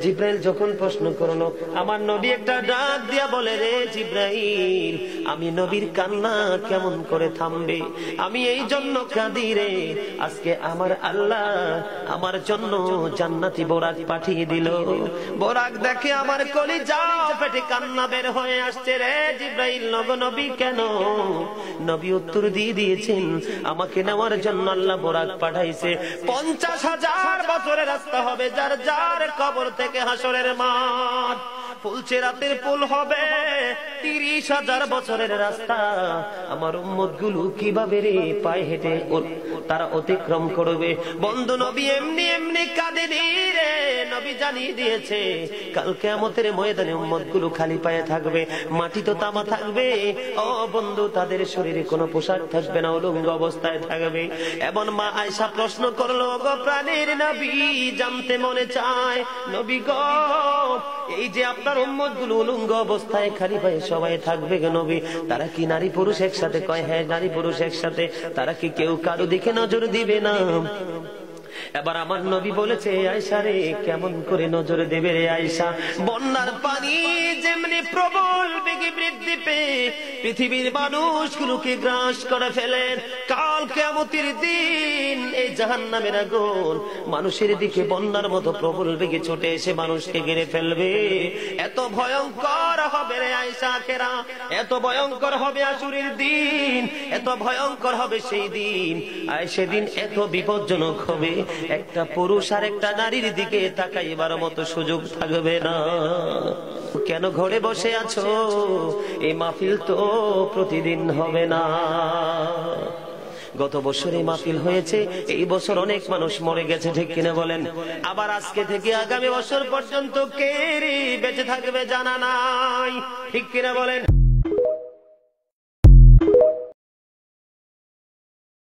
জিব্রাইল যখন প্রশ্ন করলো, আমার নবী একটা ডাক দিয়া বলে, রে জিব্রাইল, আমি নবীর কান্না কেমন করে থামবে? আমি এই জন্য কাঁদি রে, আজকে আমার আল্লাহ আমার জন্য জান্নাতি বোরাক পাঠিয়ে দিল। বোরাক দেখে আমার কলিজা ফেটে কান্না বের হয়ে আসছে। রে জিব্রাইল, নবী কেন? নবী উত্তর দিয়ে দিয়েছেন, আমাকে নেওয়ার জন্য আল্লাহ বোরাক পাঠাইছে। 50,000 বছরের রাস্তা হবে, যার যার কবর থেকে হাসরের মাঠ। ফুলচেরাতের পুল হবে 30,000 বছরের রাস্তা। আমার উম্মত গুলো কিভাবে রে পায়ে হেঁটে তারা অতিক্রম করবে? বন্ধু, নবী এমনি এমনি কাঁদেনি রে। নবী জানিয়ে দিয়েছে, কাল কিয়ামতের ময়দানে উম্মত গুলো খালি পায়ে থাকবে, মাটি তো তামা থাকবে। ও বন্ধু, তাদের শরীরে কোনো পোশাক থাকবে না, উলঙ্গ অবস্থায় থাকবে। এবং মা আয়েশা প্রশ্ন করলো, গো প্রাণের নবী, জানতে মনে চায়, নবী গো, এই যে আপনার উম্মত গুলো উলঙ্গ অবস্থায় খালি পায়ে সবাই থাকবে গো নবী, তারা কি নারী পুরুষ একসাথে? কয় হ্যাঁ, নারী পুরুষ একসাথে। তারা কি কেউ কারো দিকে নজর দিবে না? এবার আমার নবী বলেছে, আয়েশা রে, কেমন করে নজর দেবে রে আয়েশা? বন্যার পানি যেমনি প্রবল বেগে বৃদ্ধি পেয়ে পৃথিবীর মানুষগুলোকে গ্রাস করে ফেলেন, কাল কিয়ামতের দিন এই জাহান্নামের আগুন মানুষের দিকে বন্যার মতো প্রবল বেগে ছুটে এসে মানুষকে ঘিরে ফেলবে। এত ভয়ঙ্কর হবে রে আয়েশা আখেরা, এত ভয়ঙ্কর হবে আসুরের দিন, এত ভয়ঙ্কর হবে সেই দিন। আর সেদিন এত বিপজ্জনক হবে, একটা পুরুষ আর একটা নারীর দিকে তাকাইবার মতো সুযোগ থাকবে না। কেন ঘরে বসে আছো? এই মাহফিল তো প্রতিদিন হবে না। গত বছর এই মাহফিল হয়েছে, এই বছর অনেক মানুষ মরে গেছে, ঠিক কিনা বলেন? আবার আজকে থেকে আগামী বছর পর্যন্ত কে বেঁচে থাকবে জানা নাই, ঠিক কিনা বলেন?